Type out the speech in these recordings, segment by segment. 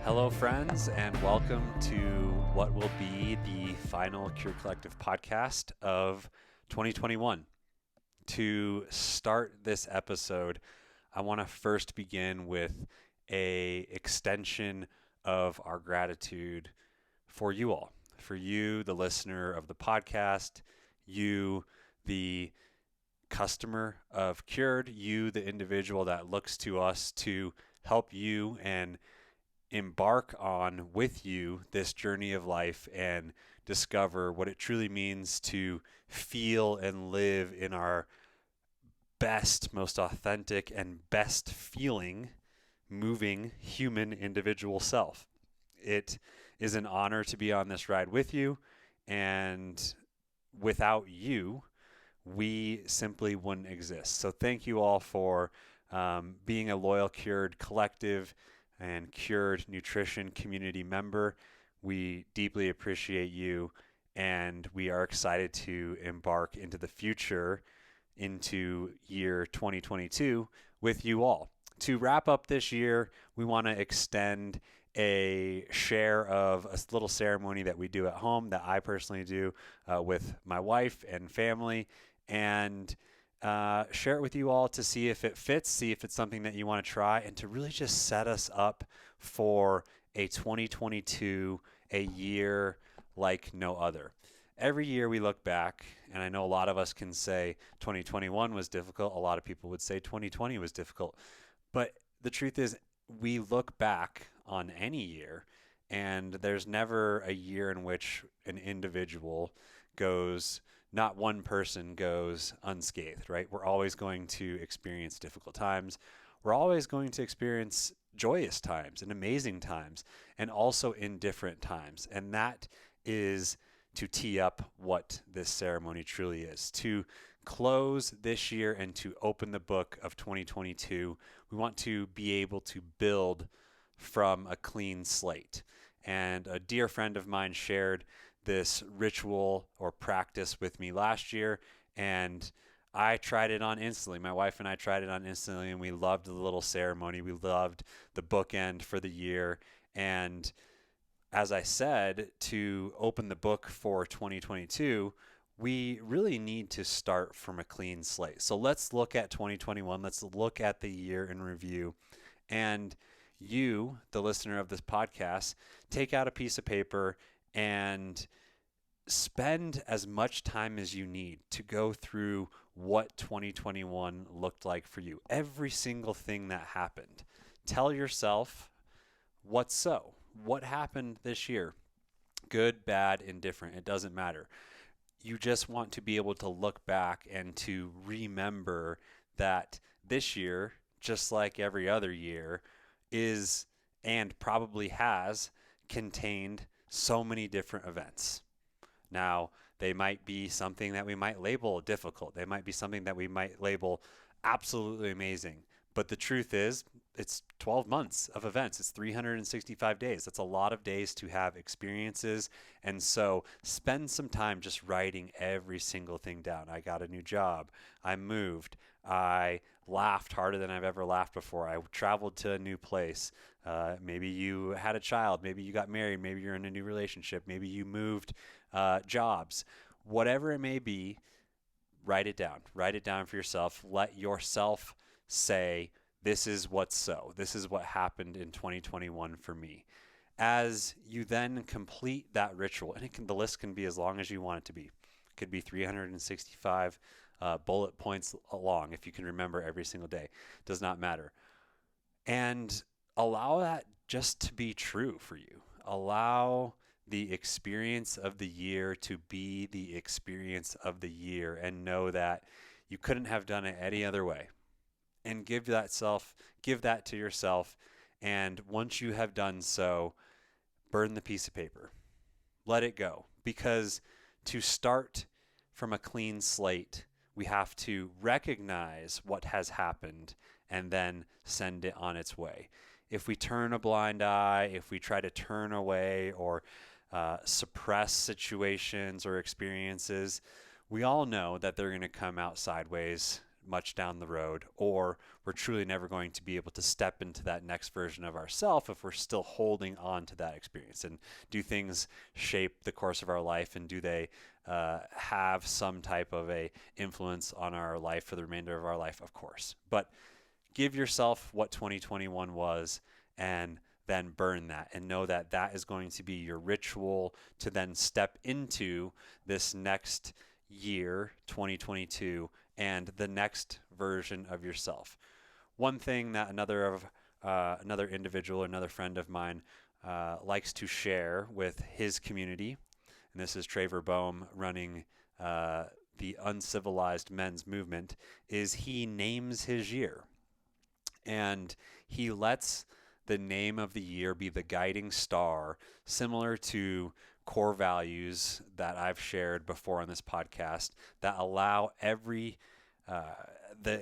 Hello, friends, and welcome to what will be the final Cure Collective podcast of 2021. To start this episode, I want to first begin with a extension of our gratitude for you all, for you, the listener of the podcast, you, the customer of Cured, you, the individual that looks to us to help you and embark on with you this journey of life and discover what it truly means to feel and live in our best, most authentic, and best feeling, moving human individual self. It is an honor to be on this ride with you, and without you, we simply wouldn't exist. So thank you all for being a loyal Cured collective and Cured Nutrition community member. We deeply appreciate you, and we are excited to embark into the future, into year 2022 with you all. To wrap up this year, we want to extend a share of a little ceremony that we do at home that I personally do with my wife and family, and share it with you all to see if it fits, see if it's something that you want to try, and to really just set us up for a 2022, a year like no other. Every year we look back, and I know a lot of us can say 2021 was difficult. A lot of people would say 2020 was difficult. But the truth is, we look back on any year, and there's never a year in which an individual goes, not one person goes unscathed, right? We're always going to experience difficult times. We're always going to experience joyous times and amazing times, and also indifferent times. And that is to tee up what this ceremony truly is. To close this year and to open the book of 2022, we want to be able to build from a clean slate. And a dear friend of mine shared this ritual or practice with me last year, and I tried it on instantly. My wife and I tried it on instantly, and we loved the little ceremony. We loved the bookend for the year. And as I said, to open the book for 2022, we really need to start from a clean slate. So let's look at 2021. Let's look at the year in review. And you, the listener of this podcast, take out a piece of paper and spend as much time as you need to go through what 2021 looked like for you. Every single thing that happened. Tell yourself what's so. What happened this year? Good, bad, indifferent. It doesn't matter. You just want to be able to look back and to remember that this year, just like every other year, is and probably has contained so many different events. Now, they might be something that we might label difficult. They might be something that we might label absolutely amazing. But the truth is, it's 12 months of events. It's 365 days. That's a lot of days to have experiences. And so spend some time just writing every single thing down. I got a new job. I moved. I laughed harder than I've ever laughed before. I traveled to a new place. Maybe you had a child. Maybe you got married. Maybe you're in a new relationship. Maybe you moved jobs. Whatever it may be, write it down. Write it down for yourself. Let yourself say, this is what's so. This is what happened in 2021 for me. As you then complete that ritual, and the list can be as long as you want it to be. It could be 365 bullet points long if you can remember every single day. Does not matter. And allow that just to be true for you. Allow the experience of the year to be the experience of the year, and know that you couldn't have done it any other way. And give that to yourself. And once you have done so, burn the piece of paper. Let it go. Because to start from a clean slate, we have to recognize what has happened and then send it on its way. If we turn a blind eye, if we try to turn away or suppress situations or experiences, we all know that they're going to come out sideways much down the road, or we're truly never going to be able to step into that next version of ourselves if we're still holding on to that experience. And do things shape the course of our life, and do they have some type of a influence on our life for the remainder of our life? Of course. But give yourself what 2021 was, and then burn that, and know that that is going to be your ritual to then step into this next year, 2022, and the next version of yourself. One thing that another individual, another friend of mine, likes to share with his community, and this is Traver Boehm running the Uncivilized Men's Movement, is he names his year. And he lets the name of the year be the guiding star, similar to core values that I've shared before on this podcast, that allow the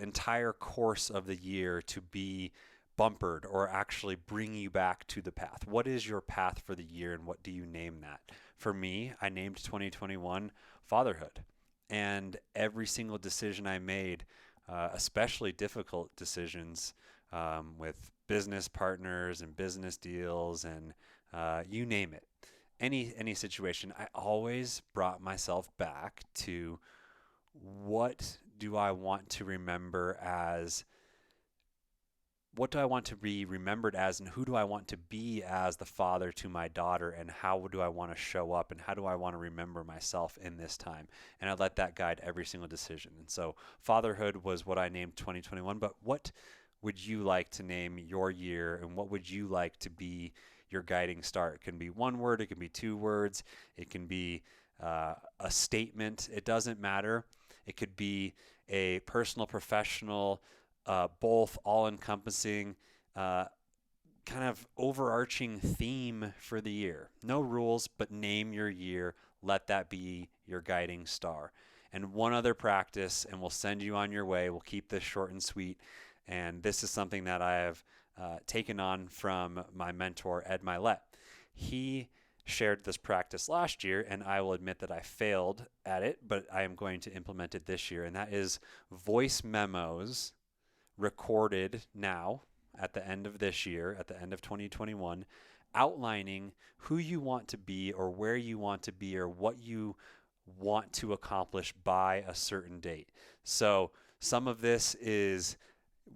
entire course of the year to be bumpered or actually bring you back to the path. What is your path for the year, and what do you name that? For me, I named 2021 fatherhood. And every single decision I made, especially difficult decisions with business partners and business deals and you name it, any situation, I always brought myself back to what do I want to remember as, what do I want to be remembered as, and who do I want to be as the father to my daughter, and how do I want to show up, and how do I want to remember myself in this time? And I let that guide every single decision. And so fatherhood was what I named 2021, but what would you like to name your year, and what would you like to be your guiding star? It can be one word, it can be two words, it can be a statement, it doesn't matter. It could be a personal, professional, both all-encompassing, kind of overarching theme for the year. No rules, but name your year. Let that be your guiding star. And one other practice, and we'll send you on your way. We'll keep this short and sweet. And this is something that I have taken on from my mentor, Ed Milet. He shared this practice last year, and I will admit that I failed at it, but I am going to implement it this year. And that is voice memos recorded now at the end of this year, at the end of 2021, outlining who you want to be, or where you want to be, or what you want to accomplish by a certain date. So some of this is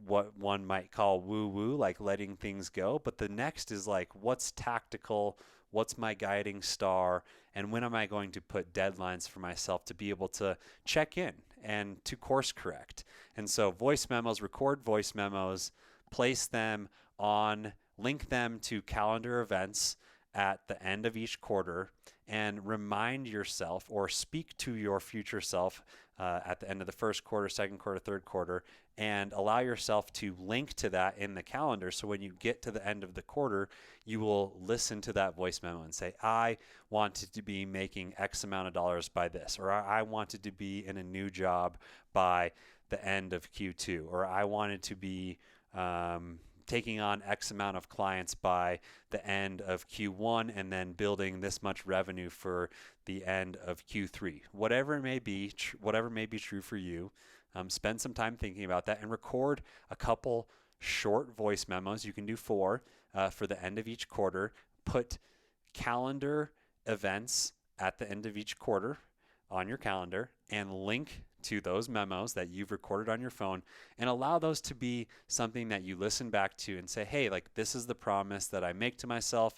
what one might call woo-woo, like letting things go. But the next is like, what's tactical? What's my guiding star? And when am I going to put deadlines for myself to be able to check in and to course correct? And so voice memos, record voice memos, place them on, link them to calendar events at the end of each quarter, and remind yourself or speak to your future self at the end of the first quarter, second quarter, third quarter, and allow yourself to link to that in the calendar. So when you get to the end of the quarter, you will listen to that voice memo and say, I wanted to be making X amount of dollars by this, or I wanted to be in a new job by the end of Q2, or I wanted to be taking on X amount of clients by the end of Q1, and then building this much revenue for the end of Q3. Whatever it may be, whatever may be true for you, spend some time thinking about that, and record a couple short voice memos. You can do 4 for the end of each quarter. Put calendar events at the end of each quarter on your calendar, and link to those memos that you've recorded on your phone, and allow those to be something that you listen back to and say, hey, like, this is the promise that I made to myself.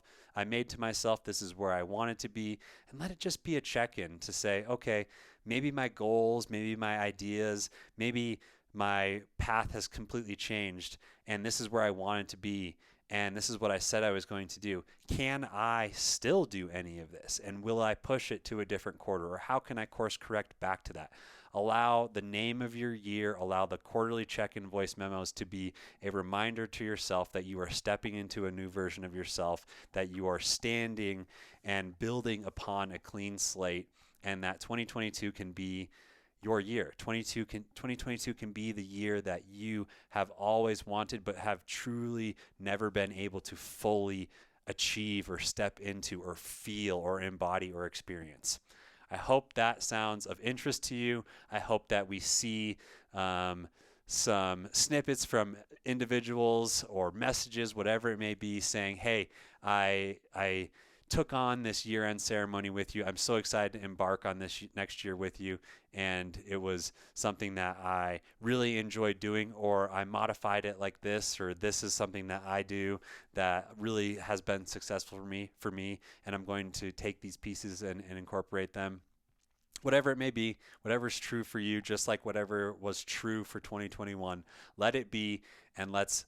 This is where I want it to be. And let it just be a check-in to say, okay, maybe my goals, maybe my ideas, maybe my path has completely changed, and this is where I want it to be, and this is what I said I was going to do. Can I still do any of this? And will I push it to a different quarter? Or how can I course correct back to that? Allow the name of your year, allow the quarterly check-in voice memos to be a reminder to yourself that you are stepping into a new version of yourself, that you are standing and building upon a clean slate, and that 2022 can be your year. 2022 can be the year that you have always wanted, but have truly never been able to fully achieve or step into or feel or embody or experience. I hope that sounds of interest to you. I hope that we see some snippets from individuals or messages, whatever it may be, saying, hey, I took on this year-end ceremony with you. I'm so excited to embark on this next year with you. And it was something that I really enjoyed doing, or I modified it like this, or this is something that I do that really has been successful for me. And I'm going to take these pieces and incorporate them. Whatever it may be, whatever's true for you, just like whatever was true for 2021, let it be, and let's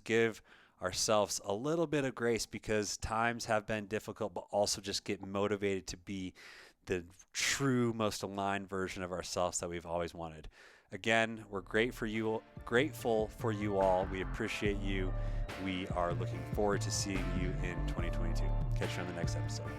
give ourselves a little bit of grace, because times have been difficult, but also just get motivated to be the true, most aligned version of ourselves that we've always wanted. Again, we're grateful for you all. We appreciate you. We are looking forward to seeing you in 2022. Catch you on the next episode.